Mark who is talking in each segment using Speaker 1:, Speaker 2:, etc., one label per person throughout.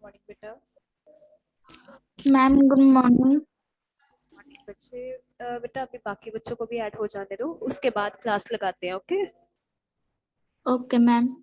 Speaker 1: Morning बेटा।
Speaker 2: Ma'am good morning.
Speaker 1: Morning बच्चे। बेटा अभी बाकी बच्चों को भी ऐड हो जाने दो, उसके बाद क्लास लगाते हैं। Okay.
Speaker 2: Okay ma'am.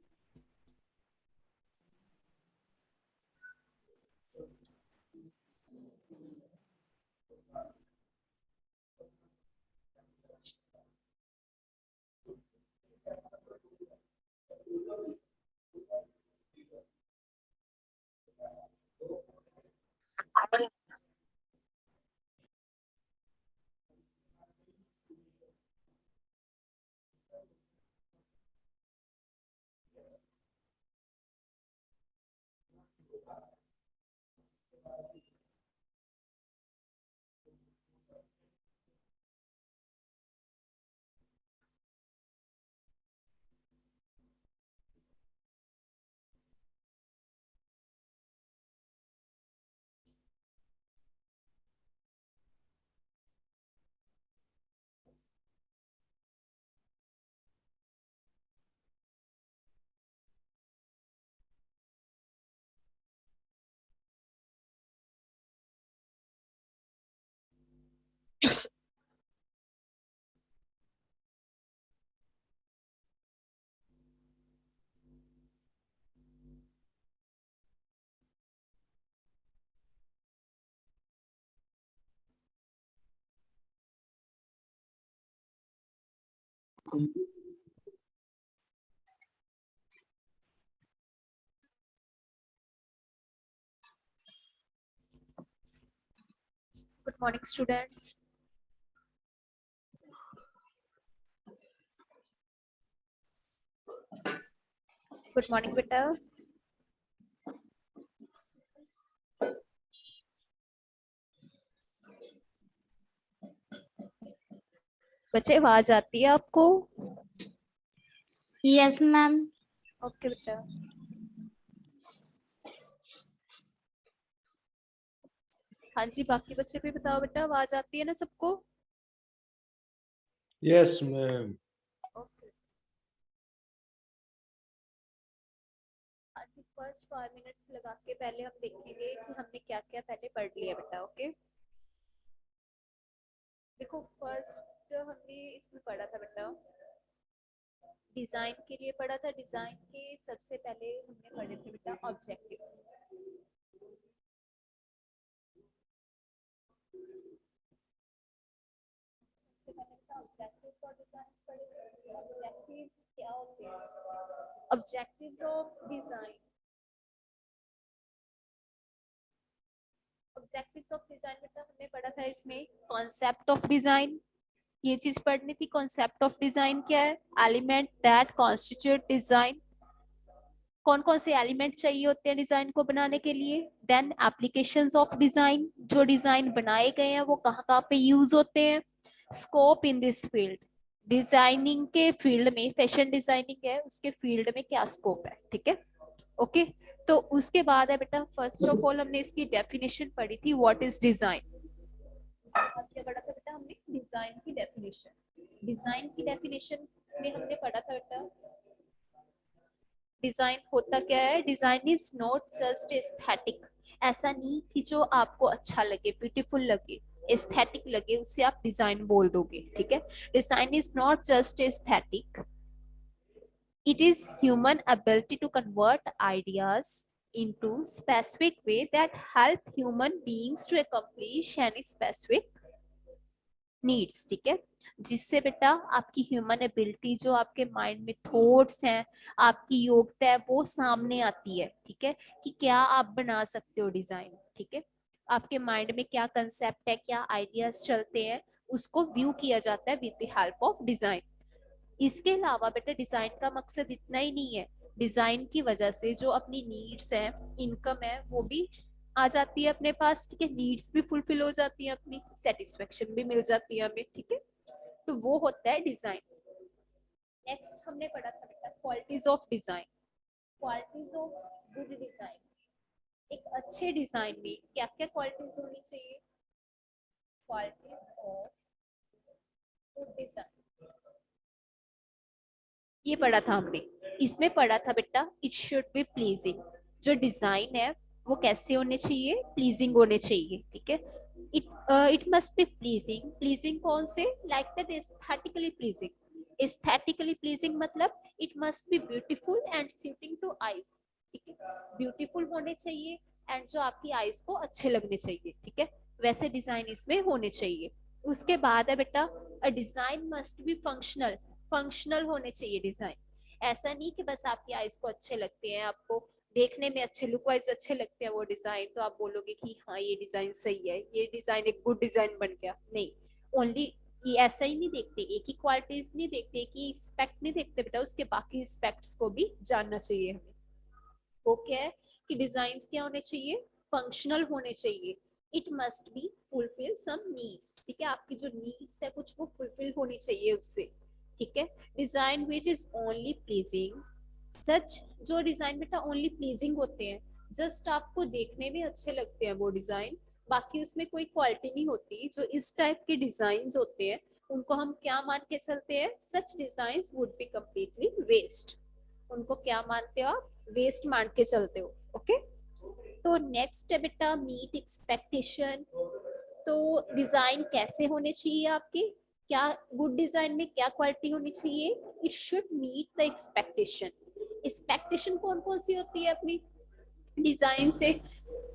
Speaker 1: Good morning students. Good morning बेटा। बच्चे आवाज आती है आपको?
Speaker 2: Yes ma'am.
Speaker 1: ओके बेटा। हाँ जी, बाकी बच्चे भी बताओ बेटा, आवाज आती है ना सबको?
Speaker 3: Yes ma'am.
Speaker 1: ओके। हाँ जी, फर्स्ट 5 मिनट्स लगा के पहले हम देखेंगे कि हमने क्या क्या पहले पढ़ लिया बेटा। ओके। देखो फर्स्ट हमने इसमें पढ़ा था बेटा, डिजाइन के लिए पढ़ा था। डिजाइन के सबसे पहले हमने पढ़े थे बेटा ऑब्जेक्टिव्स। ऑब्जेक्टिव्स और डिजाइन पढ़े थे। ऑब्जेक्टिव्स क्या होते हैं? Objectives of design. Objectives of design मतलब हमने पढ़ा था इसमें कॉन्सेप्ट ऑफ डिजाइन। ये चीज पढ़नी थी। कॉन्सेप्ट ऑफ डिजाइन क्या है? Element that constitute design. कौन कौन से एलिमेंट चाहिए होते हैं डिजाइन को बनाने के लिए। देन एप्लीकेशंस ऑफ डिजाइन, जो डिजाइन बनाए गए हैं वो कहाँ कहाँ पे यूज होते हैं। Scope in this field, designing के फील्ड में, फैशन डिजाइनिंग है उसके फील्ड में क्या स्कोप है। ठीक है। ओके। तो उसके बाद है बेटा, फर्स्ट ऑफ ऑल हमने इसकी डेफिनेशन पढ़ी थी, व्हाट इज डिजाइन। अब क्या पढ़ा था बेटा हमने? डिजाइन की डेफिनेशन। डिजाइन की डेफिनेशन में हमने पढ़ा था बेटा, डिजाइन होता क्या है। Design is not just aesthetic. ऐसा नहीं कि जो आपको अच्छा लगे, ब्यूटीफुल लगे, एस्थेटिक लगे, उससे आप डिजाइन बोल दोगे। ठीक है। Design is not just aesthetic, it is human ability to convert ideas into specific way that help human beings to accomplish any specific needs. ठीक है। जिससे बेटा आपकी ह्यूमन एबिलिटी, जो आपके माइंड में थॉट्स हैं, आपकी योग्यता है, वो सामने आती है। ठीक है। कि क्या आप बना सकते हो डिजाइन। ठीक है। आपके माइंड में क्या कंसेप्ट है, क्या आइडियाज चलते हैं, उसको व्यू किया जाता है with the help of design. इसके अलावा बेटा डिजाइन का मकसद इतना ही नहीं है, डिजाइन की वजह से जो अपनी नीड्स हैं, इनकम है, वो भी आ जाती है अपने पास। ठीक है। नीड्स भी फुलफिल हो जाती है, अपनी सेटिस्फेक्शन भी मिल जाती है हमें। ठीक है। तो वो होता है डिजाइन। नेक्स्ट हमने पढ़ा था बेटा qualities of design. Qualities of good design. एक अच्छे डिजाइन में क्या क्या क्वालिटीज होनी चाहिए? क्वालिटीज ऑफ गुड डिजाइन, ये पढ़ा था हमने। इसमें पढ़ा था बेटा, इट शुड बी प्लीजिंग। जो डिजाइन है वो कैसे होने चाहिए, प्लीजिंग होने चाहिए, ठीक है। It must be pleasing, pleasing कौन से, like that aesthetically pleasing, aesthetically pleasing मतलब it must be beautiful and suiting to eyes, ठीक है, ब्यूटीफुल होने चाहिए एंड जो आपकी आईज को अच्छे लगने चाहिए, ठीक है, वैसे डिजाइन इसमें होने चाहिए। उसके बाद है बेटा, अ design must be functional, functional होने चाहिए डिजाइन, ऐसा नहीं कि बस आपकी आईज को अच्छे लगते हैं, आपको देखने में अच्छे, लुक वाइज अच्छे लगते हैं वो डिजाइन, तो आप बोलोगे कि हाँ ये डिजाइन सही है, ये डिजाइन एक गुड डिजाइन बन गया, नहीं। ओनली ये ऐसा ही नहीं देखते, एक ही क्वालिटीज नहीं देखते, एक ही एक्सपेक्ट नहीं देखते बेटा, उसके बाकी एक्सपेक्ट्स को भी जानना चाहिए हमें। वो क्या है कि डिजाइन क्या होने चाहिए, फंक्शनल होने चाहिए, it must be fulfil some needs, ठीक है, आपकी जो नीड्स है कुछ वो फुलफिल होनी चाहिए उससे, ठीक है। Design which is only pleasing, such जो डिजाइन बेटा ओनली प्लीजिंग होते हैं, जस्ट आपको देखने में अच्छे लगते हैं वो डिजाइन, बाकी उसमें कोई क्वालिटी नहीं होती, जो इस टाइप के डिजाइन होते हैं उनको हम क्या मान के चलते हैं, such design would be completely waste, उनको क्या मानते हो आप, वेस्ट मान के चलते हो, ओके। तो नेक्स्ट है बेटा मीट एक्सपेक्टेशन, तो डिजाइन कैसे होने चाहिए आपके, क्या गुड डिजाइन में क्या क्वालिटी होनी चाहिए, it should meet the expectation, expectation कौन कौन सी होती है अपनी डिजाइन से,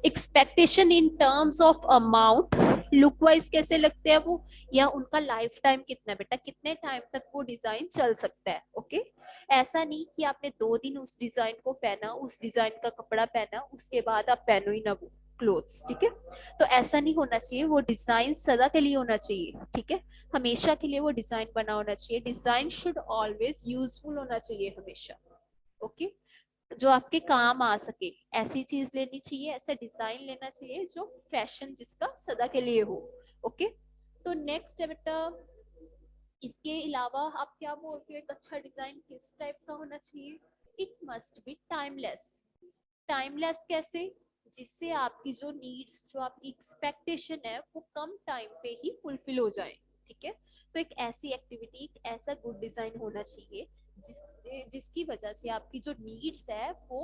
Speaker 1: expectation in terms of amount, look wise कैसे लगते हैं वो, या उनका लाइफ टाइम कितना है बेटा, कितने टाइम तक वो डिजाइन चल सकता है, ओके। ऐसा नहीं कि आपने 2 दिन उस डिजाइन को पहना, उस डिजाइन का कपड़ा पहना, उसके बाद आप पहनो ही ना वो क्लोथ्स, ठीक है। तो ऐसा नहीं होना चाहिए, वो डिजाइन सदा के लिए होना चाहिए, ठीक है, हमेशा के लिए वो डिजाइन बना होना चाहिए, डिजाइन शुड ऑलवेज यूजफुल होना चाहिए हमेशा, ओके, जो आपके काम आ सके, ऐसी चीज लेनी चाहिए, ऐसा डिजाइन लेना चाहिए जो फैशन जिसका सदा के लिए हो, ओके। तो नेक्स्ट है बेटा, इसके अलावा आप क्या बोलते हो, एक अच्छा डिजाइन किस टाइप का होना चाहिए, it must B timeless, timeless कैसे, जिससे आपकी जो नीड्स, जो आपकी एक्सपेक्टेशन है वो कम टाइम पे ही फुलफिल हो जाए, ठीक है। तो एक ऐसी एक्टिविटी, एक ऐसा गुड डिजाइन होना चाहिए जिसकी वजह से आपकी जो नीड्स है वो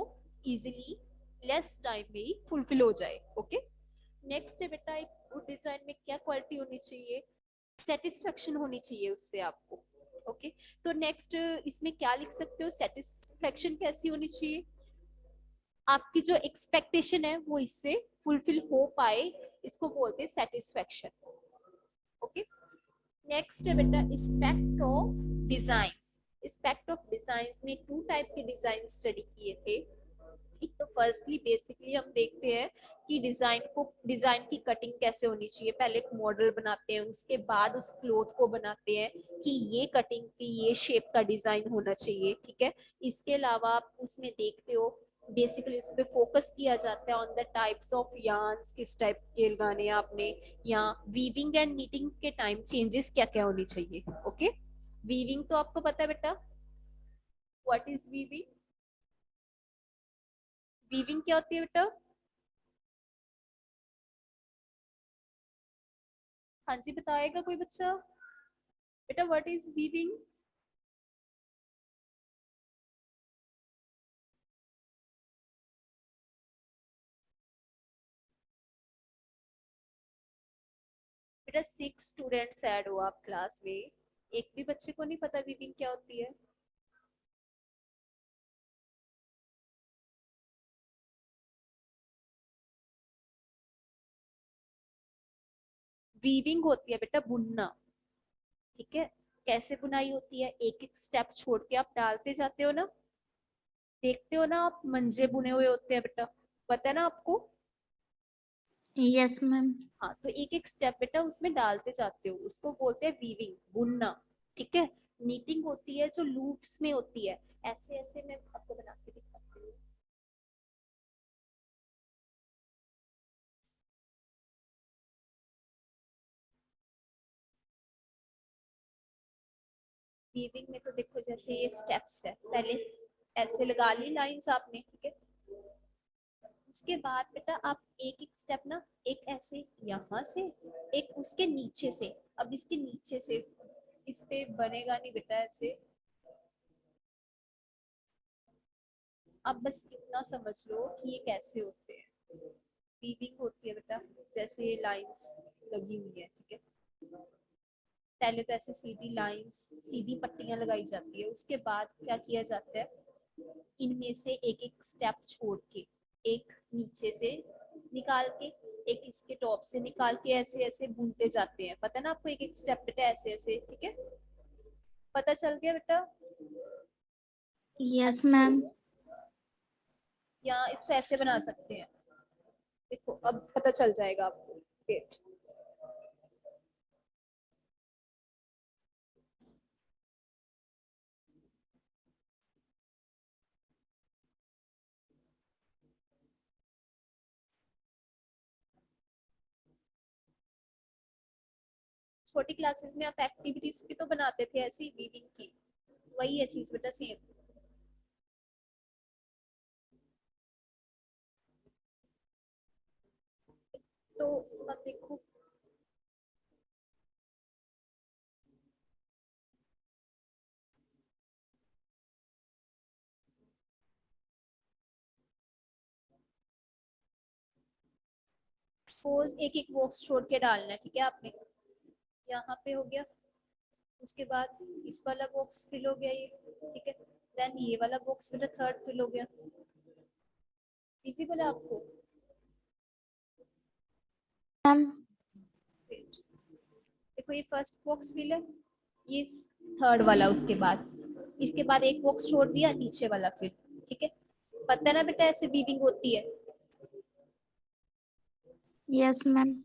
Speaker 1: इजिली लेस टाइम में ही फुलफिल हो जाए, ओके। नेक्स्ट है बेटा, एक गुड डिजाइन में क्या क्वालिटी होनी चाहिए, सेटिस्फेक्शन होनी चाहिए उससे आपको, ओके। तो नेक्स्ट इसमें क्या लिख सकते हो, सेटिस्फेक्शन कैसी होनी चाहिए, आपकी जो एक्सपेक्टेशन है वो इससे फुलफिल हो पाए, इसको बोलते हैं सेटिस्फेक्शन, ओके। नेक्स्ट है बेटा aspect of designs, aspect of designs में 2 टाइप के डिजाइन स्टडी किए थे। एक तो फर्स्टली बेसिकली हम देखते हैं कि डिजाइन की कटिंग कैसे होनी चाहिए, पहले एक मॉडल बनाते हैं, उसके बाद उस क्लोथ को बनाते हैं कि ये कटिंग की ये शेप का डिजाइन होना चाहिए, ठीक है। इसके अलावा आप उसमें देखते हो बेसिकली उस पर फोकस किया जाता है on the types of yarns, किस टाइप के लगाने आपने, या वीविंग एंड नीटिंग के टाइम चेंजेस क्या क्या होनी चाहिए, ओके। वीविंग तो आपको पता है बेटा, व्हाट इज वीविंग, वीविंग क्या होती है बेटा, हाँ जी बताएगा कोई बच्चा, बेटा व्हाट इज वीविंग, बेटा 6 स्टूडेंट्स ऐड हो आप क्लास में, एक भी बच्चे को नहीं पता वीविंग क्या होती है, वीविंग होती है बेटा बुनना, ठीक है। कैसे बुनाई होती है, एक एक स्टेप छोड़ के आप डालते जाते हो ना, देखते हो ना आप मंजे बुने हुए होते हैं बेटा, पता है ना आपको,
Speaker 2: यस मैम।
Speaker 1: हाँ तो एक एक स्टेप बेटा उसमें डालते जाते हो, उसको बोलते हैं वीविंग, बुनना, ठीक है। नीटिंग होती है जो लूप्स में होती है, ऐसे ऐसे मैं आपको बना के दिखाती हूँ, वीविंग में तो देखो जैसे ये स्टेप्स है, पहले ऐसे लगा ली लाइंस आपने, ठीक है, उसके बाद बेटा आप एक एक स्टेप ना, एक ऐसे यहाँ से, एक उसके नीचे से, अब इसके नीचे से, इस पे बनेगा नहीं बेटा ऐसे, अब बस इतना समझ लो कि ये कैसे होते हैं, वीविंग होती है बेटा, जैसे ये लाइंस लगी हुई है, ठीक है। पहले तो ऐसे सीधी लाइंस, सीधी पट्टियां लगाई जाती है, उसके बाद क्या किया जाता है, इनमें से एक एक स्टेप छोड़ के, एक नीचे से निकाल के, एक इसके टॉप से निकाल के, ऐसे ऐसे बुनते जाते हैं। पता है ना आपको, एक एक स्टेप बेटा ऐसे ऐसे, ठीक है। पता चल गया बेटा?
Speaker 2: Yes ma'am.
Speaker 1: या इसको ऐसे बना सकते हैं, देखो अब पता चल जाएगा आपको। वेट, 40 क्लासेस में आप एक्टिविटीज भी तो बनाते थे ऐसी वीविंग की, वही है चीज बेटा, सेम। तो अब देखो, सपोज एक एक बॉक्स छोड़ के डालना है, ठीक है आपने, यहाँ पे हो गया, उसके बाद इस वाला बॉक्स फिल हो गया ये, ठीक है। देन ये वाला बॉक्स मेरा थर्ड फिल हो गया। इजी बोला आपको?
Speaker 2: मैम
Speaker 1: देखो ये फर्स्ट बॉक्स फिल है, ये थर्ड वाला, उसके बाद इसके बाद एक बॉक्स छोड़ दिया, नीचे वाला फिल, ठीक है। पता है ना बेटा ऐसे वीविंग होती है।
Speaker 2: Yes ma'am.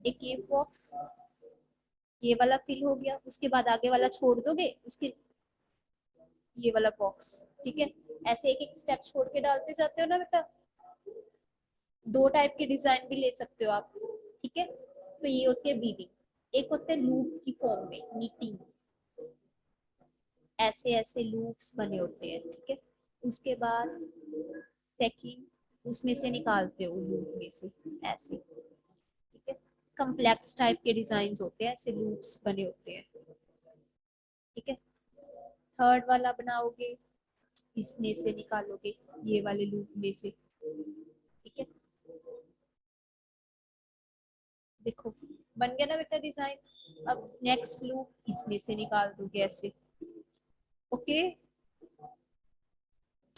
Speaker 1: एक ये बॉक्स, ये वाला फिल हो गया, उसके बाद आगे वाला छोड़ दोगे, उसके ये वाला बॉक्स, ठीक है। ऐसे एक एक स्टेप छोड़ के डालते जाते हो ना बेटा। दो टाइप के डिजाइन भी ले सकते हो आप, ठीक है। तो ये होती है वीविंग। एक होते हैं लूप की फॉर्म में, नीटिंग, ऐसे ऐसे लूप्स बने होते हैं, ठीक है। उसके बाद सेकंड, उसमें से निकालते हो लूप में से ऐसे, ठीक है। कम्प्लेक्स टाइप के डिजाइन होते हैं, ऐसे लूप्स बने होते हैं, ठीक है। थर्ड वाला बनाओगे, इसमें से निकालोगे ये वाले लूप में से, ठीक है। देखो बन गया ना बेटा डिजाइन। अब नेक्स्ट लूप इसमें से निकाल दोगे ऐसे, ओके।
Speaker 2: ओके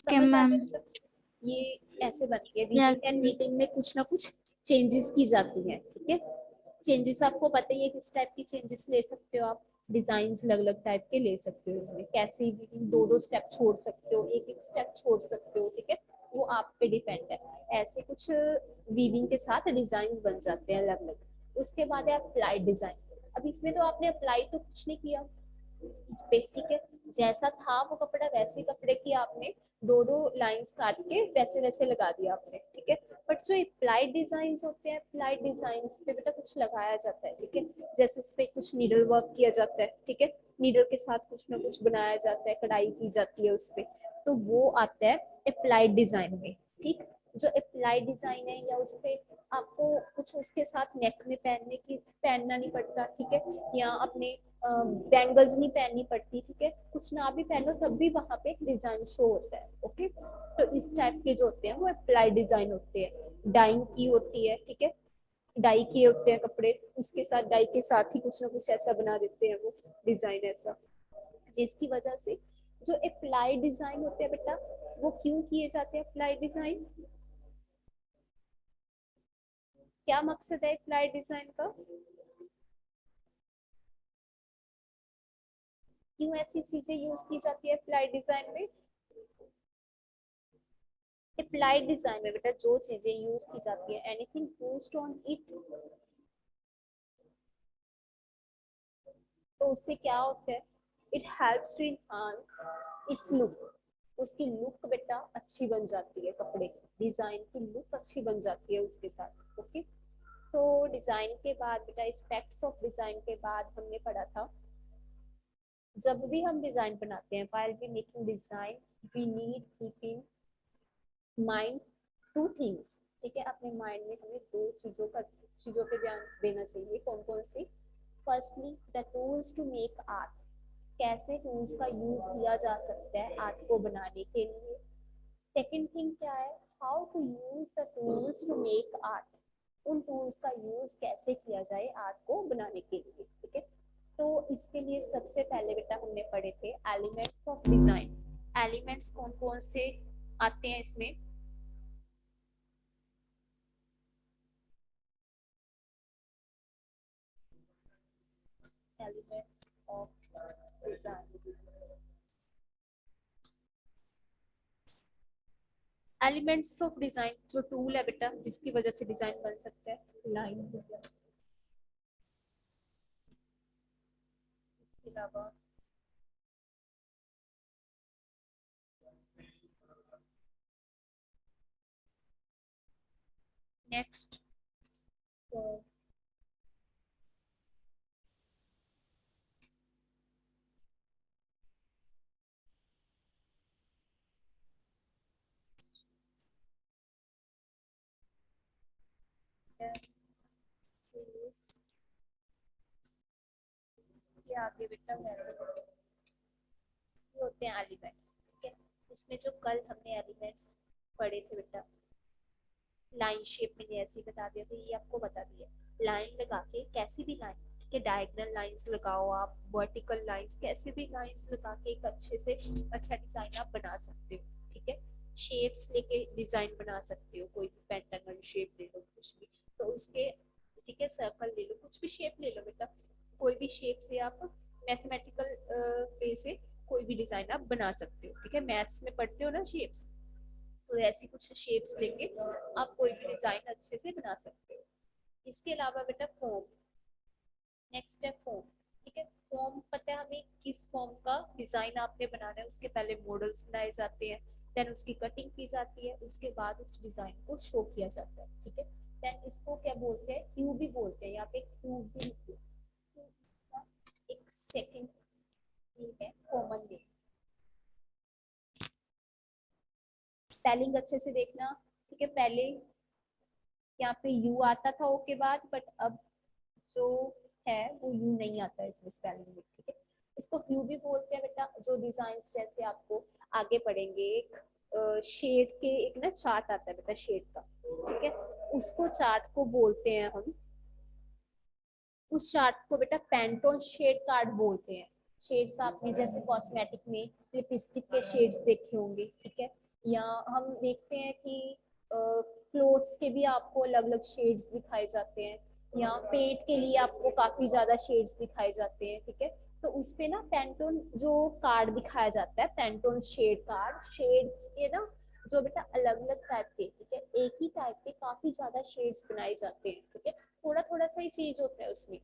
Speaker 1: समझ आ
Speaker 2: मैम।
Speaker 1: गया मतलब, ये ऐसे बनती है
Speaker 2: यस।
Speaker 1: वीविंग एंड नीटिंग में, कुछ ना कुछ चेंजेस की जाती हैं, ठीक है। चेंजेस आपको पता ही है, किस टाइप की चेंजेस ले सकते हो आप, डिजाइन अलग अलग टाइप के ले सकते हो इसमें, कैसे वीविंग दो दो स्टेप छोड़ सकते हो, एक एक स्टेप छोड़ सकते हो, ठीक है। वो आप पे डिपेंड है। ऐसे कुछ वीविंग के साथ डिजाइन बन जाते हैं अलग अलग। उसके बाद है अप्लाइड डिजाइन। अब इसमें तो आपने अप्लाई तो कुछ नहीं किया इस पे, ठीक है। जैसा था वो कपड़ा, वैसे कपड़े की आपने दो दो लाइंस काट के वैसे वैसे लगा दिया आपने, ठीक है। बट जो अप्लाइड डिजाइन होते हैं, अप्लाइड डिजाइन पे बेटा कुछ लगाया जाता है, ठीक है। जैसे इस पे कुछ नीडल वर्क किया जाता है, ठीक है। नीडल के साथ कुछ ना कुछ बनाया जाता है, कढ़ाई की जाती है उस पे, तो वो आता है अप्लाइड डिजाइन में, ठीक। जो अप्लाइड डिजाइन है, या उस पे आपको कुछ उसके साथ नेक में पहनना नहीं पड़ता, ठीक है। या अपने बैंगल्स नहीं पहननी पड़ती, ठीक है। कुछ ना भी पहनो तब भी वहां पे एक डिजाइन शो होता है, ओके। तो इस टाइप के जो होते हैं वो अप्लाई डिजाइन होते हैं। डाइंग की होती है, ठीक है। डाई किए होते हैं कपड़े, उसके साथ डाई के साथ ही कुछ ना कुछ ऐसा बना देते हैं वो डिजाइन ऐसा, जिसकी वजह से जो अप्लाई डिजाइन होते हैं बेटा, वो क्यों किए जाते हैं अप्लाई डिजाइन? क्या मकसद है अप्लाई डिजाइन का? क्यों ऐसी चीजें यूज की जाती है अप्लाई डिजाइन में? अप्लाइड डिजाइन में बेटा जो चीजें यूज की जाती है, एनीथिंग यूज्ड ऑन इट, तो उससे क्या होता है, it helps to enhance its look. उसकी लुक बेटा अच्छी बन जाती है, कपड़े की डिजाइन की लुक अच्छी बन जाती है उसके साथ, ओके। तो डिजाइन के बाद बेटा, एस्पेक्ट्स ऑफ डिजाइन के बाद हमने पढ़ा था, जब भी हम डिजाइन बनाते हैं, while we making design, we need keep in mind two things, ठीक है। अपने माइंड में हमें दो चीजों पे ध्यान देना चाहिए। कौन कौन सी? Firstly the tools to make art, कैसे टूल्स का यूज किया जा सकता है आर्ट को बनाने के लिए। सेकंड थिंग क्या है, how to use the tools to make art, उन टूल्स का यूज कैसे किया जाए आर्ट को बनाने के लिए, ठीक है। तो इसके लिए सबसे पहले बेटा हमने पढ़े the elements of design. Elements कौन कौन से आते हैं इसमें? Elements of design, elements of design जो टूल है बेटा जिसकी वजह से डिजाइन बन सकता है, लाइन हो गया, इसके अलावा नेक्स्ट इसके आगे बेटा ये होते हैं एलिमेंट्स, ठीक है। इसमें जो कल हमने एलिमेंट्स पढ़े थे बेटा, लाइन शेप में ऐसे बता दिया था, ये आपको बता दिया लाइन लगा के, कैसी भी लाइन, ठीक है, डायगोनल लाइंस लगाओ आप, वर्टिकल लाइंस, कैसे भी लाइंस लगा के एक अच्छे से अच्छा डिजाइन आप बना सकते हो, ठीक है। शेप्स लेके डिजाइन बना सकते हो, कोई भी पेंटागन शेप ले लो, कुछ भी, तो उसके, ठीक है, सर्कल ले लो, कुछ भी शेप ले लो बेटा, कोई भी शेप से आप मैथमेटिकल वे से कोई भी डिजाइन आप बना सकते हो, ठीक है। मैथ्स में पढ़ते हो ना शेप्स, तो ऐसी कुछ शेप्स लेके आप कोई भी डिजाइन अच्छे से बना सकते हो। इसके अलावा बेटा फॉर्म, नेक्स्ट है फॉर्म, ठीक है। फॉर्म पता है हमें किस फॉर्म का डिजाइन आपने बनाना है, उसके पहले मॉडल्स बनाए जाते हैं, देन उसकी कटिंग की जाती है, उसके बाद उस डिजाइन को शो किया जाता है, ठीक है। देन इसको क्या बोलते हैं, क्यूब भी बोलते हैं, यहाँ पे क्यूब भी लिखो, एक सेकंड, ये है कॉमन डे, स्पेलिंग अच्छे से देखना, ठीक है। पहले यहाँ पे यू आता था ओ के बाद, बट अब जो है वो यू नहीं आता है इसमें स्पेलिंग में, ठीक है। इसको क्यू भी बोलते हैं बेटा, जो डिजाइन जैसे आपको आगे पढ़ेंगे, एक शेड के एक ना चार्ट आता है बेटा शेड का, ठीक है, उसको चार्ट को बोलते हैं हम, उस चार्ट को बेटा पेंटोन शेड कार्ड बोलते हैं। शेड्स आपने जैसे कॉस्मेटिक में लिपस्टिक के शेड्स देखे होंगे, ठीक है, या हम देखते हैं कि क्लोथ्स के भी आपको अलग अलग शेड्स दिखाए जाते हैं, या पेंट के लिए आपको काफी ज्यादा शेड्स दिखाए जाते हैं, ठीक है। तो उसपे ना पेंटोन जो कार्ड दिखाया जाता है, पेंटोन शेड कार्ड, शेड्स के ना जो बेटा अलग अलग टाइप के, ठीक है, एक ही टाइप के काफी ज्यादा शेड्स बनाए जाते हैं, ठीक है, थोड़ा थोड़ा सा ही चीज होता है उसमें,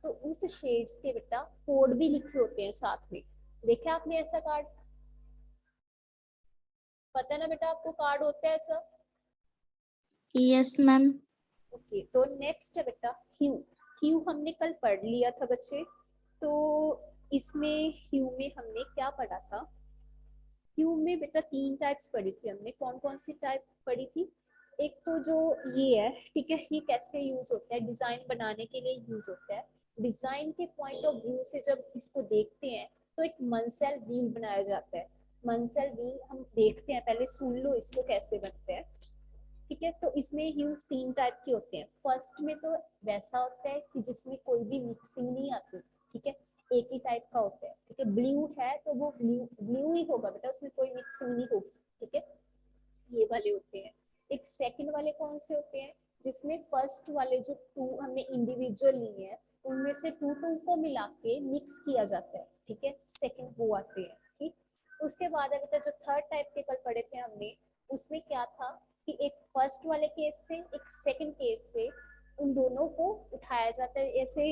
Speaker 1: तो उस शेड्स के बेटा कोड भी लिखे होते हैं साथ में, देखा आपने ऐसा कार्ड? पता है ना बेटा आपको कार्ड होता है ऐसा?
Speaker 2: Yes ma'am.
Speaker 1: ओके, तो नेक्स्ट है बेटा ह्यू। ह्यू हमने कल पढ़ लिया था बच्चे, तो इसमें ह्यू में हमने क्या पढ़ा था? ह्यू में बेटा तीन टाइप्स पढ़ी थी हमने, कौन कौन सी टाइप पढ़ी थी? एक तो जो ये है, ठीक है, ये कैसे यूज होता है, डिजाइन बनाने के लिए यूज होता है। डिजाइन के पॉइंट ऑफ व्यू से जब इसको देखते हैं तो एक मनसेल व्हील बनाया जाता है। मनसेल व्हील हम देखते हैं, पहले सुन लो इसको कैसे बनते हैं, ठीक है। तो इसमें ह्यूज तीन टाइप के होते हैं। फर्स्ट में तो वैसा होता है कि जिसमें कोई भी मिक्सिंग नहीं आती, ठीक है, एक ही टाइप का होता है, ठीक है। ब्लू है तो वो ब्लू ब्लू ही होगा बेटा, उसमें कोई मिक्सिंग नहीं होगी, ठीक है, ये वाले होते हैं। एक सेकंड वाले कौन से होते हैं, जिसमें फर्स्ट वाले जो टू हमने इंडिविजुअल लिए हैं उनमें से टू टू को मिला के मिक्स किया जाता है, ठीक है, सेकंड वो आते हैं, ठीक। उसके बाद है बेटा जो थर्ड टाइप के कल पढ़े थे हमने, उसमें क्या था कि एक फर्स्ट वाले केस से एक सेकंड केस से उन दोनों को उठाया जाता है। ऐसे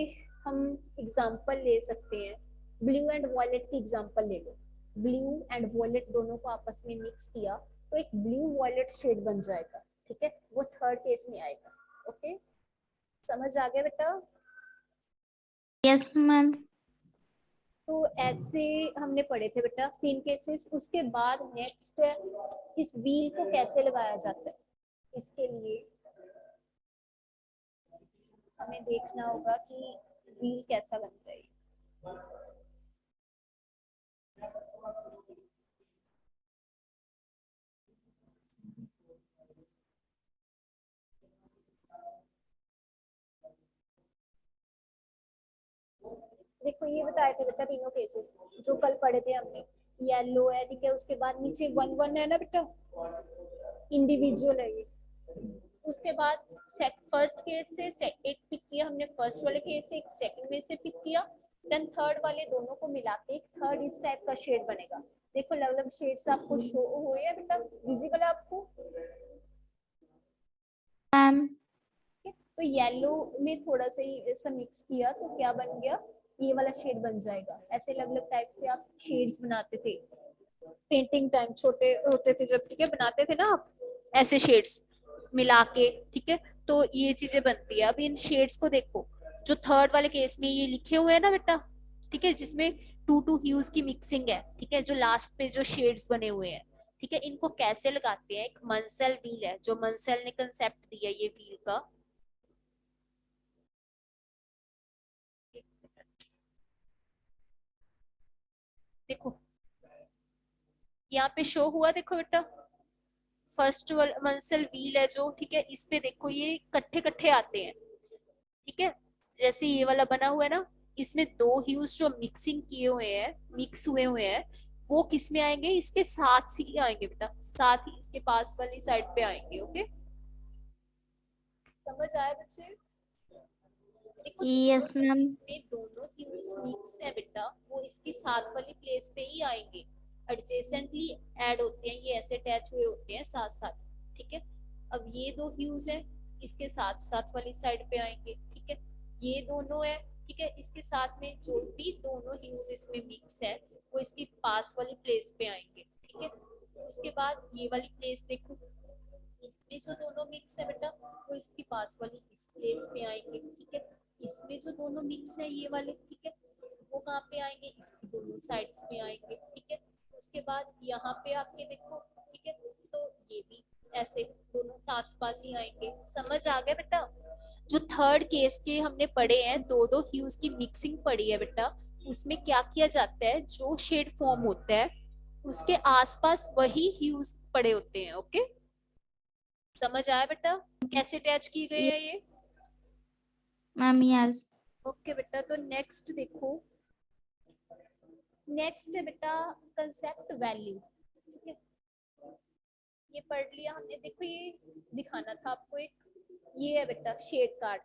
Speaker 1: हम एग्जांपल ले सकते हैं, ब्लू एंड वॉयलेट की एग्जांपल ले लो, ब्लू एंड वॉयलेट दोनों को आपस में मिक्स किया तो एक ब्लू वॉयलेट शेड बन जाएगा, ठीक है, वो थर्ड केस में आएगा। ओके, समझ आ गया बेटा?
Speaker 2: Yes ma'am.
Speaker 1: तो ऐसे हमने पढ़े थे बेटा तीन केसेस। उसके बाद नेक्स्ट है इस व्हील को कैसे लगाया जाता है। इसके लिए हमें देखना होगा कि व्हील कैसा बनता है।
Speaker 3: देखो ये बताए थे बेटा तीनों केसेस जो कल पढ़े थे हमने। येलो है, ठीक है, उसके बाद नीचे 1 1 है ना बेटा, इंडिविजुअल है ये। उसके बाद फर्स्ट केस से एक पिक किया हमने, फर्स्ट वाले केस से, एक सेकंड में से पिक किया, देन थर्ड वाले दोनों को मिला के एक थर्ड इस टाइप का शेड बनेगा। देखो अलग अलग शेड्स आपको शो हुए हैं बेटा, विजिबल है आपको?
Speaker 2: मैम।
Speaker 3: तो येलो में थोड़ा सा ही ऐसा मिक्स किया तो क्या बन गया, ये वाला शेड बन जाएगा। ऐसे अलग अलग टाइप से आप शेड्स बनाते थे पेंटिंग टाइम, छोटे होते थे जब, ठीक है, बनाते थे ना आप ऐसे शेड्स मिला के, ठीक है। तो ये चीजें बनती है। अब इन शेड्स को देखो, जो थर्ड वाले केस में ये लिखे हुए हैं ना बेटा, ठीक है, जिसमें टू टू ह्यूज की मिक्सिंग है, ठीक है, जो लास्ट पे जो शेड्स बने हुए हैं, ठीक है, इनको कैसे लगाते हैं? एक मंसेल व्हील है, जो मंसेल ने कंसेप्ट दिया ये व्हील का। देखो यहाँ पे शो हुआ, देखो बेटा, फर्स्ट मंसल व्हील है जो, ठीक है, इस पे देखो ये कट्ठे कट्ठे आते हैं, ठीक है, जैसे ये वाला बना हुआ है ना, इसमें दो ह्यूज जो मिक्सिंग किए हुए हैं, मिक्स हुए हुए हैं, वो किस में आएंगे? इसके साथ ही आएंगे बेटा, साथ ही इसके पास वाली साइड पे आएंगे। ओके, समझ आया बच्चे? देखो
Speaker 2: यस मैम।
Speaker 3: इसमें दोनों ह्यूज मिक्स है बेटा, वो इसकी साथ वाली प्लेस पे ही आएंगे, एडजेसेंटली ऐड होते हैं, ये ऐसे अटैच हुए होते हैं साथ साथ, ठीक है। अब ये दो ह्यूज है, इसके साथ साथ वाली साइड पे आएंगे, ठीक है। ये दोनों है, ठीक है, इसके साथ में जो भी दोनों ह्यूज इसमें मिक्स है वो इसकी पास वाली प्लेस पे आएंगे, ठीक है। उसके बाद ये वाली प्लेस देखो, इसमें जो दोनों मिक्स है बेटा वो इसकी पास वाली इस प्लेस पे आएंगे, ठीक है। इसमें जो दोनों मिक्स है ये वाले, ठीक है, वो कहाँ पे आएंगे? इसकी दोनों साइड्स में आएंगे, ठीक है। उसके बाद यहाँ पे आपके देखो, ठीक है, तो ये भी ऐसे दोनों पास पास ही आएंगे। समझ आ गया बेटा? जो थर्ड केस के हमने पढ़े हैं, दो दो ह्यूज की मिक्सिंग पड़ी है बेटा, उसमें क्या किया जाता है, जो शेड फॉर्म होता है उसके आसपास वही ह्यूज पड़े होते हैं। ओके, समझ आया बेटा कैसे अटैच की गई है ये?
Speaker 2: Ma'am yes.
Speaker 3: ओके बेटा, तो नेक्स्ट देखो, नेक्स्ट है बेटा कंसेप्ट वैल्यू, ठीक है। ये पढ़ लिया हमने। देखो ये दिखाना था आपको एक, ये है बेटा शेड कार्ड,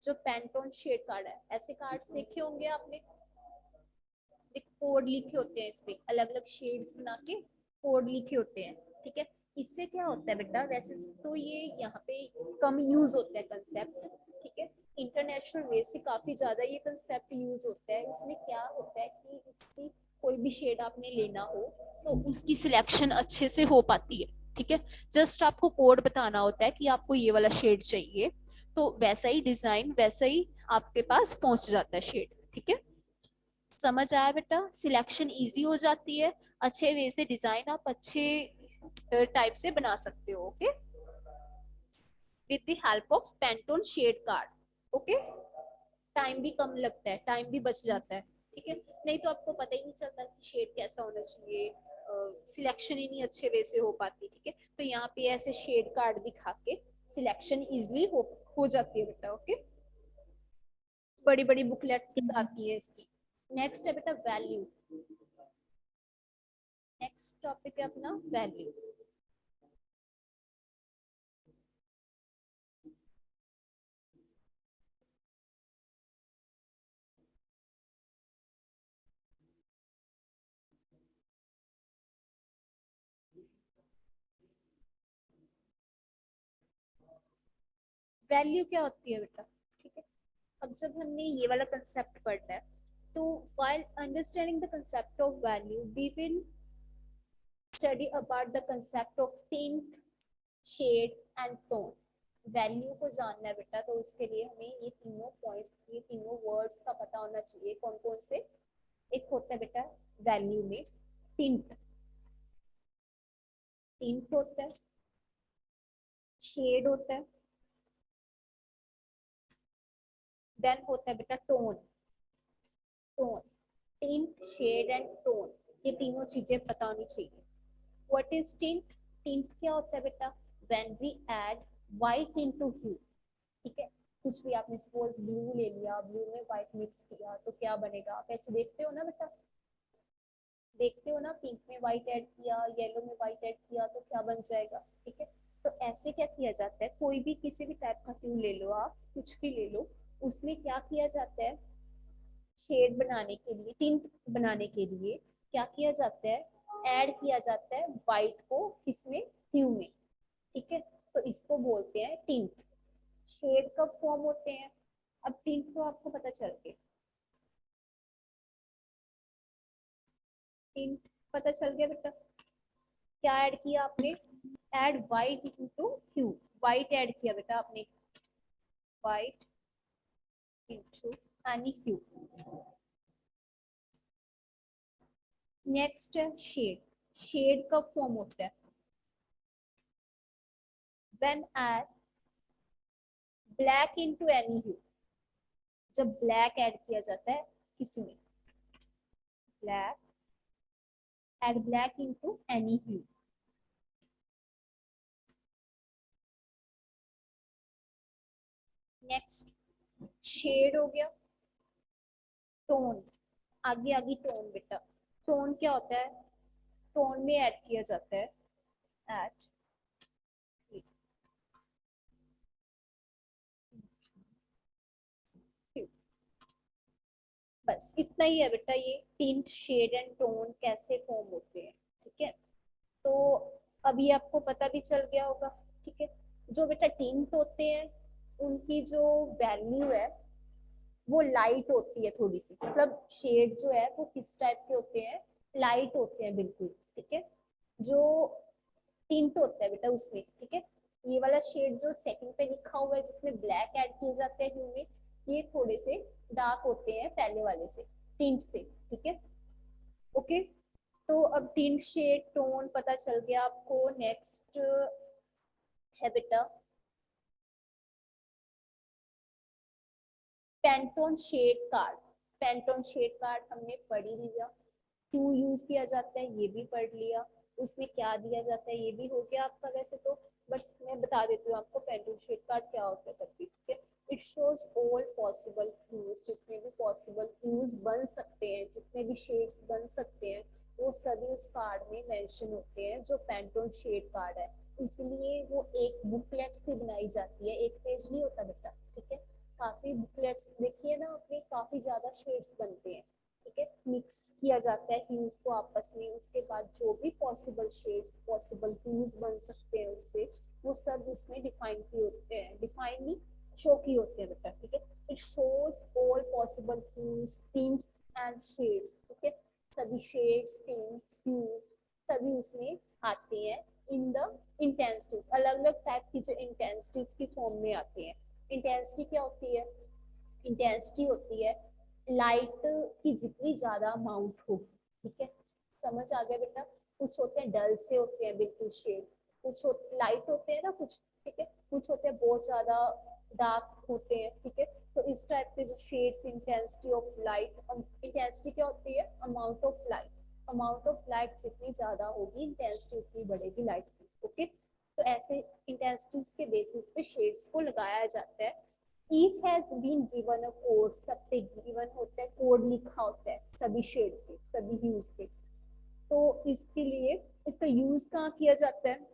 Speaker 3: जो पेंटोन शेड कार्ड है। ऐसे कार्ड्स देखे होंगे आपने, एक कोड लिखे होते हैं इसपे, अलग अलग शेड्स बना के कोड लिखे होते हैं, ठीक है। इससे क्या होता है बेटा, वैसे तो ये यहाँ पे कम यूज होता है कंसेप्ट, ठीक है। इंटरनेशनल वे से काफी ज्यादा ये कंसेप्ट यूज होता है। इसमें क्या होता है कि इसकी कोई भी शेड आपने लेना हो तो उसकी सिलेक्शन अच्छे से हो पाती है, ठीक है। जस्ट आपको कोड बताना होता है कि आपको ये वाला शेड चाहिए, तो वैसा ही डिजाइन, वैसा ही आपके पास पहुंच जाता है शेड, ठीक है। समझ आया बेटा? सिलेक्शन इजी हो जाती है, अच्छे वे से डिजाइन आप अच्छे टाइप से बना सकते हो। Okay, with the help of Pantone shade card. Okay, time भी कम लगता है, टाइम भी बच जाता है, ठीक है। नहीं तो आपको पता ही नहीं चलता कि शेड कैसा होना चाहिए, सिलेक्शन ही नहीं अच्छे वे से हो पाती, ठीक है। तो यहाँ पे ऐसे शेड कार्ड दिखा के सिलेक्शन इजिली हो जाती है बेटा। ओके, बड़ी बड़ी बुकलेट्स आती है इसकी। नेक्स्ट है बेटा वैल्यू। नेक्स्ट टॉपिक है अपना वैल्यू। वैल्यू क्या होती है बेटा, ठीक है। अब जब हमने ये वाला कंसेप्ट पढ़ना है, तो while understanding the concept of value we will study about the concept of tint, shade and tone। Value को जानना है बेटा, तो उसके लिए हमें ये तीनों पॉइंट्स, ये तीनों वर्ड्स का पता होना चाहिए। कौन कौन से? एक होता है बेटा वैल्यू में टिंट, टिंट होता है, शेड होता है, देन होता है बेटा tone. Tone, tint, shade and tone, ये तीनों चीजें पता होनी चाहिए। What is tint? टिंट क्या होता है बेटा? When we add white into hue, ठीक है। कुछ भी आपने सपोज ब्लू ले लिया, ब्लू में व्हाइट मिक्स किया तो क्या बनेगा, आप ऐसे देखते हो ना बेटा, देखते हो ना, पिंक में व्हाइट ऐड किया, येलो में व्हाइट ऐड किया तो क्या बन जाएगा, ठीक है। तो ऐसे क्या किया जाता है, कोई भी किसी भी टाइप का ह्यू ले लो, आप कुछ भी ले लो, उसमें क्या किया जाता है, शेड बनाने के लिए, टिंट बनाने के लिए क्या किया जाता है, ऐड किया जाता है व्हाइट को किसमें, ह्यू में, ठीक है। तो इसको बोलते हैं टिंट। शेड कब फॉर्म होते हैं, अब टिंट तो आपको पता चल गया, टिंट पता चल गया बेटा, क्या ऐड किया आपने, add white into hue, white add किया बेटा आपने, white into any hue. Next है शेड, शेड कब फॉर्म होता है, when add black into any hue, जब ब्लैक ऐड किया जाता है किसी में, black, add black into any hue. Next shade हो गया, टोन, आगे आगे टोन बेटा, टोन क्या होता है, टोन में ऐड किया जाता है, ऐड, बस इतना ही है बेटा, ये टिंट शेड एंड टोन कैसे फॉर्म होते हैं, ठीक है। तो अभी आपको पता भी चल गया होगा, ठीक है। जो बेटा टिंट होते हैं उनकी जो वैल्यू है वो लाइट होती है थोड़ी सी, मतलब शेड जो है वो किस टाइप के होते हैं, लाइट होते हैं बिल्कुल, ठीक है। जो टिंट होता है बेटा उसमें, ठीक है, ये वाला शेड जो सेकंड पे लिखा हुआ है जिसमें ब्लैक ऐड किए जाते हैं ह्यू में, ये थोड़े से डार्क होते हैं पहले वाले से, टिंट से, ठीक है, ओके। तो अब टिंट शेड टोन पता चल गया आपको। नेक्स्ट है बेटा Pantone shade card. Pantone shade card हमने पढ़ ही लिया, क्यों यूज किया जाता है ये भी पढ़ लिया, उसमें क्या दिया जाता है ये भी हो गया आपका वैसे तो, बट मैं बता देती हूँ आपको पेंटोन शेड कार्ड क्या होता है तब भी, ठीक है। It shows all possible huge, जितने भी पॉसिबल ह्यूज बन सकते हैं, जितने भी शेड्स बन सकते हैं वो सभी उस कार्ड में मेंशन होते हैं जो पेंटोन शेड कार्ड है। इसलिए वो एक बुकलेट से बनाई जाती है, एक पेज नहीं होता बेटा, ठीक है। काफी बुकलेट्स देखिए ना आपने, काफी ज्यादा शेड्स बनते हैं, ठीक है, मिक्स किया जाता है ह्यूज को आपस में, उसके बाद जो भी पॉसिबल शेड्स, पॉसिबल ह्यूज बन सकते हैं उससे, वो सब उसमें डिफाइन किए होते हैं, डिफाइन नहीं, शो किए होते हैं बेटा, ठीक है। It shows all possible huge, tints and shades, ठीक है, सभी शेड्स, टिंट्स, ह्यूज सभी उसमें आते हैं इन द इंटेंसिटीज, अलग अलग टाइप की जो इंटेंसिटीज की फॉर्म में आते हैं। इंटेंसिटी क्या होती है, इंटेंसिटी होती है लाइट की जितनी ज्यादा अमाउंट हो, ठीक है, समझ आ गया बेटा। कुछ होते हैं डल से होते हैं बिल्कुल शेड, कुछ लाइट होते हैं ना कुछ, ठीक है, कुछ होते हैं बहुत ज्यादा डार्क होते हैं, ठीक है। तो इस टाइप के जो shades, intensity of light, intensity क्या होती है, amount of light, amount of light जितनी ज्यादा होगी इंटेंसिटी उतनी बढ़ेगी लाइट की, ओके। तो ऐसे इंटेंसिटीज के बेसिस पे शेड्स को लगाया जाता है। Each has been given a code, सब पे गिवन होता है, कोड लिखा होता है सभी शेड पे, सभी ह्यूज पे। तो इसके लिए इसका यूज कहाँ किया जाता है,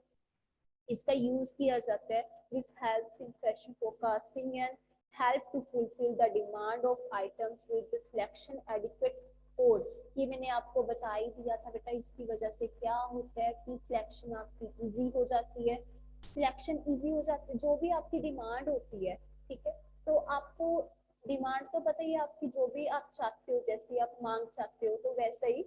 Speaker 3: इसका यूज किया जाता है, this helps in fashion forecasting and help to fulfil the demand of items with the selection adequate code. ये मैंने आपको बता ही दिया था बेटा, इसकी वजह से क्या होता है कि सिलेक्शन आपकी इजी हो जाती है, सिलेक्शन इजी हो जाती है, जो भी आपकी डिमांड होती है, ठीक है। तो आपको डिमांड तो पता ही है आपकी, जो भी आप चाहते हो, जैसी आप मांग चाहते हो तो वैसा ही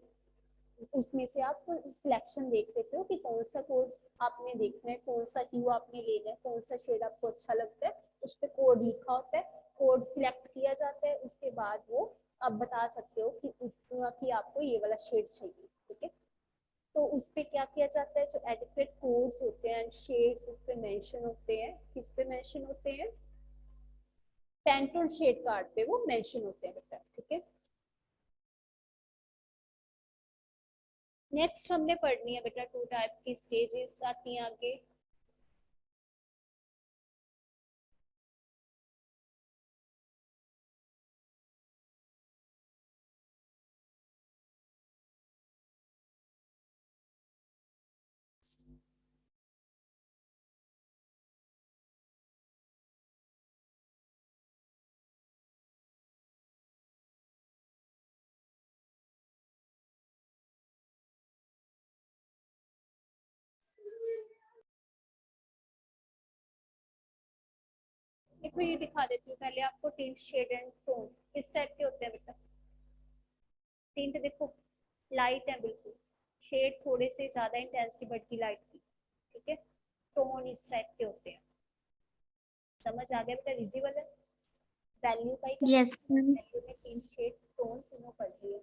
Speaker 3: उसमें से आप सिलेक्शन देख लेते हो कि कौन सा कोड आपने देखना है, कौन सा ह्यू आपने लेना है, कौन सा शेड आपको अच्छा लगता है, उस पर कोड लिखा होता है, कोड सिलेक्ट किया जाता है, उसके बाद वो आप बता सकते हो कि आपको ये वाला शेड चाहिए, ठीक है। तो उस पे क्या किया जाता है, जो एडिक्वेट कोड्स होते हैं एंड शेड्स उस पे मेंशन होते हैं, किस पे मेंशन होते हैं, पेंटोन शेड कार्ड पे वो मेंशन होते हैं बेटा, ठीक है। नेक्स्ट हमने पढ़नी है बेटा टू टाइप की स्टेजेस आती हैं आगे, देखो ये दिखा देती हूँ पहले आपको, टिंट शेड एंड टोन इस टाइप के होते हैं बेटा। टिंट देखो लाइट है बिल्कुल, शेड थोड़े से ज्यादा इंटेंसिटी बढ़ती लाइट की, ठीक है। टोन इस टाइप के होते हैं। समझ आ गया बेटा, विजिबल है। वैल्यू का ही
Speaker 2: Yes,
Speaker 3: कंसेप्ट है,
Speaker 2: ma'am.
Speaker 3: वैल्यू में टिंट शेड टोन तीनों पढ़ लिए।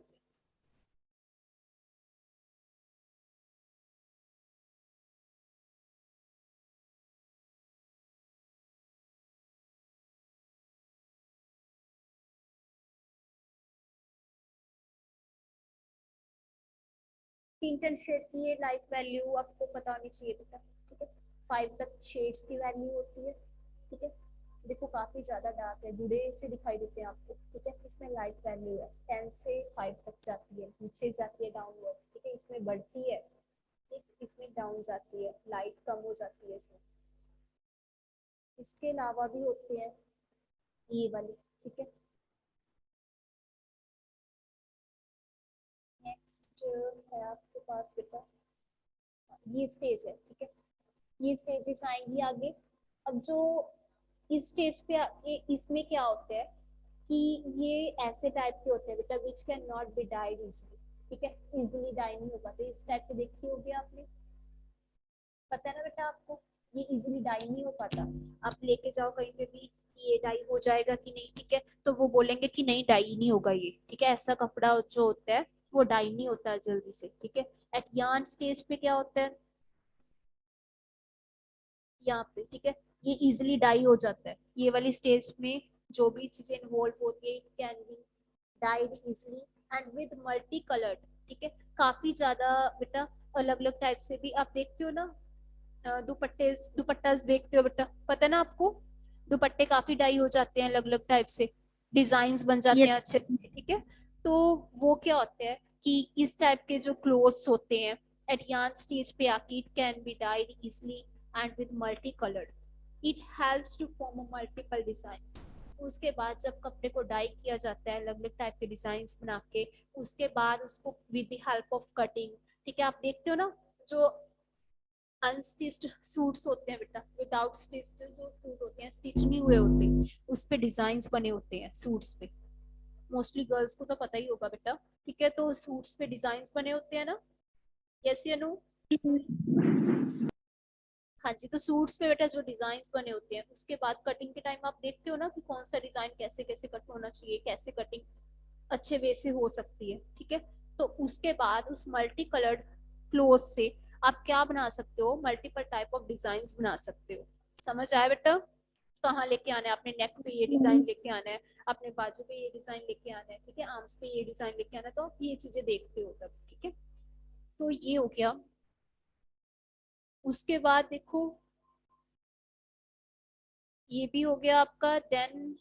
Speaker 3: टिंट एंड शेड की ये लाइट वैल्यू आपको पता होनी चाहिए बेटा, ठीक है। 5 तक शेड्स की वैल्यू होती है, ठीक है। देखो काफी ज्यादा डार्क है, बूढ़े से दिखाई देते हैं आपको, ठीक है। इसमें लाइट वैल्यू है 10 से 5 तक जाती है, नीचे जाती है डाउनवर्ड, ठीक है। इसमें बढ़ती है, ठीक, इसमें डाउन जाती है, लाइट कम हो जाती है इसमें। इसके अलावा भी होते हैं ये वाले, ठीक है। नेक्स्ट है आपके पास बेटा ये स्टेज है, ठीक है। ये स्टेजेस आएंगी आगे। अब जो इस स्टेज पे इसमें क्या होता है कि ये ऐसे टाइप के होते हैं बेटा which can not be dyed easily, ठीक है। इजिली डाई नहीं हो पाते, इस टाइप के देखी होगी आपने, पता है ना बेटा आपको, ये इजिली डाई नहीं हो पाता। आप लेके जाओ कहीं पे भी ये डाई हो जाएगा कि नहीं, ठीक है, तो वो बोलेंगे कि नहीं डाई नहीं होगा ये, ठीक है। ऐसा कपड़ा जो होता है वो डाई नहीं होता है जल्दी से, ठीक है। एट यार्न स्टेज पे क्या होता है यहाँ पे, ठीक है, ये इजिली डाई हो जाता है। ये वाली स्टेज में जो भी चीजें इन्वॉल्व होती है it can be dyed easily and with multi coloured, ठीक है। काफी ज्यादा बेटा अलग अलग टाइप से भी आप देखते हो ना, दुपट्टे दुपट्टास देखते हो बेटा, पता है ना आपको, दुपट्टे काफी डाई हो जाते हैं अलग अलग टाइप से, डिजाइन बन जाते
Speaker 2: Yes.
Speaker 3: हैं अच्छे, ठीक है। तो वो क्या होते हैं कि इस टाइप के जो क्लोथ्स होते हैं एट यार्न स्टेज पे आके it can be dyed easily and with multi coloured, it helps to form a multiple design. उसके बाद जब कपड़े को डाई किया जाता है अलग अलग टाइप के डिजाइन बना के, उसके बाद उसको with the help of cutting, ठीक है, आप देखते हो ना जो अनस्टिच्ड सूट्स होते हैं बेटा, विदाउट स्टिच्ड जो सूट होते हैं स्टिच नहीं हुए होते, उस पे डिजाइन बने होते हैं सूट्स पे, मोस्टली गर्ल्स को तो पता ही होगा बेटा, ठीक है। तो सूट्स पे डिजाइन बने होते हैं ना, यस या नो? हाँ जी, तो सूट्स पे बेटा जो डिजाइन बने होते हैं उसके बाद कटिंग के टाइम आप देखते हो ना कि कौन सा डिजाइन कैसे कैसे कट होना चाहिए, कैसे कटिंग अच्छे वे से हो सकती है, ठीक है। तो उसके बाद उस मल्टी कलर्ड क्लोथ से आप क्या बना सकते हो, मल्टीपल टाइप ऑफ डिजाइन बना सकते हो। समझ आया बेटा? कहाँ लेके आना है, अपने नेक पे ये डिजाइन लेके आना है, अपने बाजू पे ये डिजाइन लेके आना है, ठीक है, आर्म्स पे ये डिजाइन लेके आना है, तो आप ये चीजें देखते हो तब, ठीक है। तो ये हो गया। उसके बाद देखो ये भी हो गया आपका। देन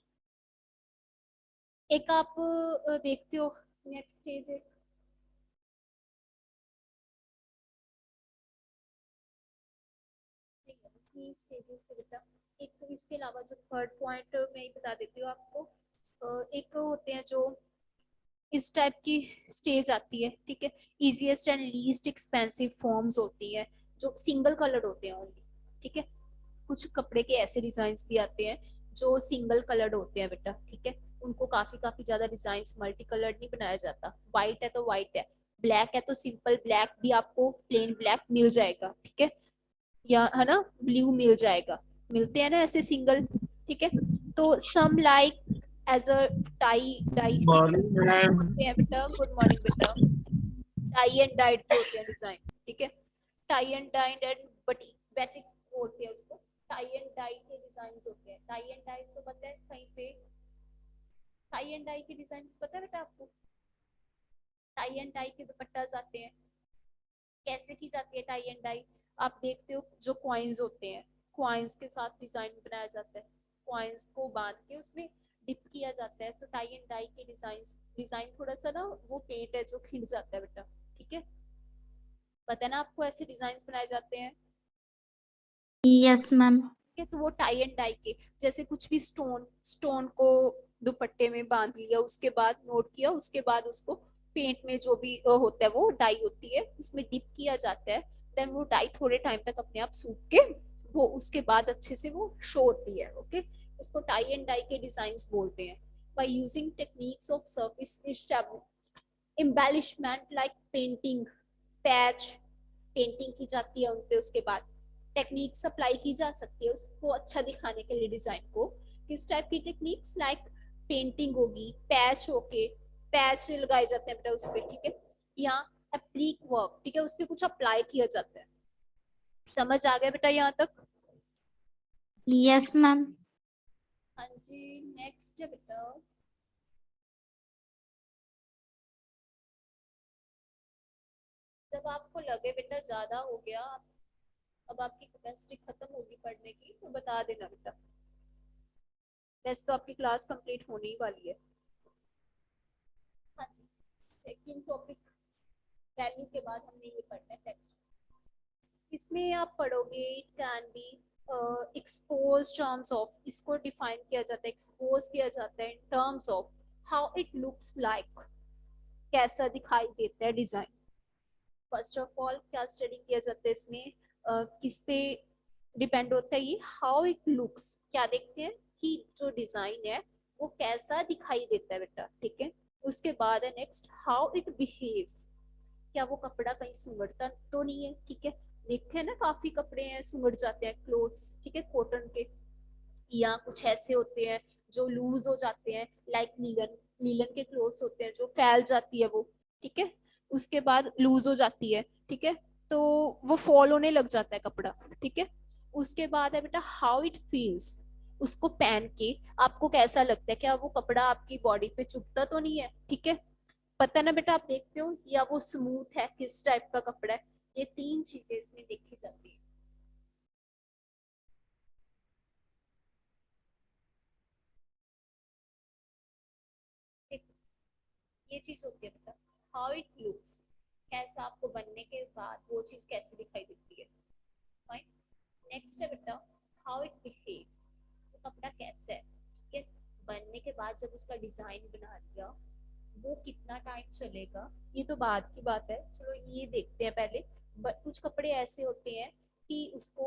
Speaker 3: एक आप देखते हो नेक्स्ट स्टेज है, स्टेजेस से बेटा एक, तो इसके अलावा जो थर्ड पॉइंट मैं ही बता देती हूँ आपको, एक होते हैं जो इस टाइप की स्टेज आती है, ठीक है, easiest and least expensive forms होती है जो सिंगल कलर्ड होते हैं ओनली, ठीक है। कुछ कपड़े के ऐसे डिजाइन भी आते हैं जो सिंगल कलर्ड होते हैं बेटा, ठीक है, उनको काफी काफी ज्यादा डिजाइन मल्टी कलर्ड नहीं बनाया जाता। व्हाइट है तो व्हाइट है, ब्लैक है तो सिंपल ब्लैक भी आपको प्लेन ब्लैक मिल जाएगा, ठीक है, या है ना ब्लू मिल जाएगा, मिलते हैं ना ऐसे सिंगल, ठीक है। तो some like as a tie dye
Speaker 4: morning ma'am.
Speaker 3: होते हैं बेटा, गुड मॉर्निंग बेटा, टाई एंड डाइड के होते हैं डिजाइन, ठीक है। टाई एंड डाइड एंड बटी बैटिक बोलते हैं उसको, टाई एंड डाई के डिजाइन होते हैं। टाई एंड डाई तो पता है कहीं पे, टाई एंड डाई के डिजाइन पता है बेटा आपको, टाई एंड डाई के दुपट्टा आते हैं, कैसे की जाती है टाई एंड डाई, आप देखते हो जो कॉइन्स होते हैं, कॉइन्स के साथ डिजाइन बनाया जाता है, कॉइन्स को बांध के उसमें डिप किया जाता है, तो टाई एंड डाई के डिजाइन, डिजाइन थोड़ा सा ना वो पेंट है जो खिल जाता है बेटा, ठीक है, पता है ना आपको ऐसे डिजाइन बनाए जाते हैं,
Speaker 2: Yes, ma'am.
Speaker 3: ठीक है। तो वो टाई एंड डाई के जैसे कुछ भी स्टोन, स्टोन को दुपट्टे में बांध लिया, उसके बाद नोट किया, उसके बाद उसको पेंट में जो भी होता है वो डाई होती है उसमें डिप किया जाता है, देन वो डाई थोड़े टाइम तक अपने आप सूख के वो उसके बाद अच्छे से वो शो होती है, ओके। उसको टाई एंड डाई के डिजाइन्स बोलते हैं. By using techniques of surface embellishment like painting, patch, painting की जाती है उन पे. उसके बाद टेक्निक्स अप्लाई की जा सकती है उसको अच्छा दिखाने के लिए डिजाइन को. किस टाइप की टेक्निक्स? लाइक पेंटिंग होगी, पैच होके, पैच लगाए जाते हैं बेटा उस पे, ठीक है, या एप्लीक वर्क, ठीक है, उस पे कुछ अप्लाई किया जाता है. समझ आ गया बेटा यहाँ तक?
Speaker 2: Yes ma'am.
Speaker 3: हाँ जी. नेक्स्ट है बेटा, जब आपको लगे बेटा ज्यादा हो गया, अब आपकी कैपेसिटी खत्म होगी पढ़ने की, तो बता देना बेटा. वैसे तो आपकी क्लास कंप्लीट होने ही वाली है. हाँ जी. सेकंड टॉपिक, वैल्यू के बाद हमने ये पढ़ना है टेक्स्ट. इसमें आप पढ़ोगे it can be expose terms of, इसको डिफाइन किया जाता है, एक्सपोज किया जाता है इन terms of how it looks like, कैसा दिखाई देता है डिजाइन. फर्स्ट ऑफ ऑल क्या स्टडी किया जाता है इसमें, किस पे डिपेंड होता है ये, हाउ इट लुक्स, क्या देखते हैं कि जो डिजाइन है वो कैसा दिखाई देता है बेटा, ठीक है. उसके बाद है नेक्स्ट, हाउ इट बिहेव्स, क्या वो कपड़ा कहीं सुंगड़ता तो नहीं है, ठीक है. देखते हैं ना काफी कपड़े हैं सुंगड़ जाते हैं, क्लोथ्स, ठीक है, कॉटन के, या कुछ ऐसे होते हैं जो लूज हो जाते हैं, लाइक लीलन, लीलन के क्लोथ्स होते हैं जो फैल जाती है वो, ठीक है, उसके बाद लूज हो जाती है, ठीक है, तो वो फॉल होने लग जाता है कपड़ा, ठीक है. उसके बाद है बेटा हाउ इट फील्स, उसको पहन के आपको कैसा लगता है, क्या वो कपड़ा आपकी बॉडी पे चुभता तो नहीं है, ठीक है. पता ना बेटा, आप देखते हो, या वो स्मूथ है, किस टाइप का कपड़ा है, ये तीन चीजें इसमें देखी जाती है. एक ये चीज होती है बेटा, हाउ इट लुक्स, कैसा आपको बनने के बाद वो चीज कैसी दिखाई देती है. फाइन. नेक्स्ट है बेटा, हाउ इट बिहेव्स, वो कपड़ा कैसा है, ठीक है, बनने के बाद जब उसका डिजाइन बना दिया वो कितना टाइम चलेगा, ये तो बाद की बात है, चलो ये देखते हैं पहले. बट कुछ कपड़े ऐसे होते हैं कि उसको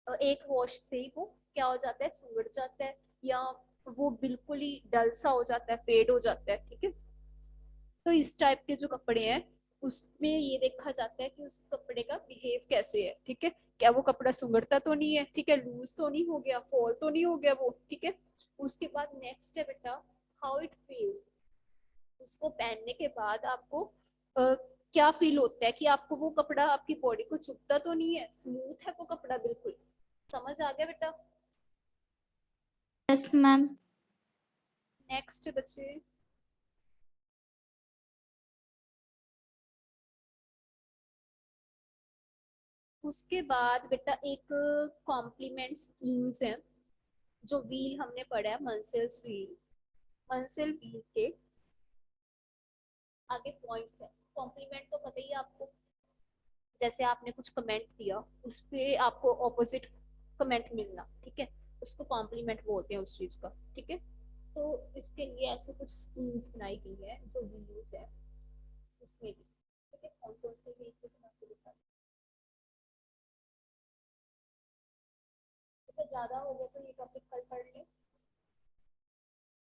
Speaker 3: एक वॉश से ही वो क्या हो जाता है, सुंगड़ जाता है, या वो बिल्कुल ही डल सा हो जाता है, फेड हो जाता है, ठीक है. तो इस टाइप के जो कपड़े हैं उसमें ये देखा जाता है कि उस कपड़े का बिहेव कैसे है, ठीक है, क्या वो कपड़ा सुंगड़ता तो नहीं है, ठीक है, लूज तो नहीं हो गया, फॉल तो नहीं हो गया वो, ठीक है. उसके बाद नेक्स्ट है बेटा, हाउ इट फील्स, उसको पहनने के बाद आपको क्या फील होता है, कि आपको वो कपड़ा आपकी बॉडी को चुभता तो नहीं है, स्मूथ है वो कपड़ा बिल्कुल. समझ आ गया बेटा?
Speaker 2: Yes ma'am.
Speaker 3: नेक्स्ट बच्चे, उसके बाद बेटा एक कॉम्प्लीमेंट स्कीम्स है, जो व्हील हमने पढ़ा है, मंसेल्स व्हील, मंसेल व्हील के आगे पॉइंट्स है. कॉम्प्लीमेंट तो पता ही है आपको, जैसे आपने कुछ कमेंट दिया उस पे आपको ऑपोजिट कमेंट मिलना, ठीक है, उसको कॉम्प्लीमेंट बोलते हैं उस चीज का, ठीक है. तो इसके लिए ऐसे कुछ स्कीम्स बनाई गई है जो व्हील्स है उसमें भी, ठीक है. कौन कौन से व्हील को आपको दिखा, तो ज्यादा हो गया तो ये टॉपिक कल पढ़ ले,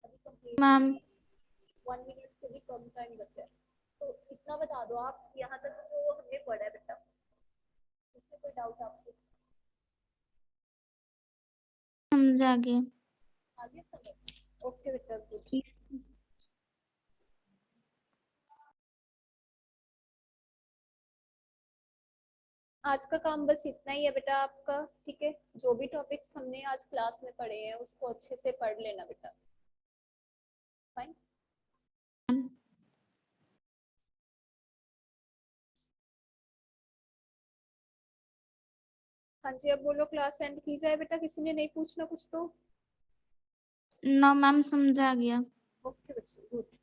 Speaker 3: अभी कंप्लीट
Speaker 2: मैम.
Speaker 3: 1 मिनट से भी कम टाइम बचा है. तो इतना बता दो आप यहाँ तक जो हमने पढ़ा है बेटा, इसमें कोई डाउट आपको?
Speaker 2: समझ आ गया.
Speaker 3: आगे समझ. ओके बेटा, गुड. आज का काम बस इतना ही है बेटा आपका, ठीक है. जो भी टॉपिक्स हमने आज क्लास में पढ़े हैं उसको अच्छे से पढ़ लेना बेटा. फाइन. हाँ जी, अब बोलो क्लास एंड की जाए बेटा, किसी ने नहीं पूछना कुछ तो?
Speaker 2: नो मैम, समझ आ गया.
Speaker 3: ओके बच्चे, गुड.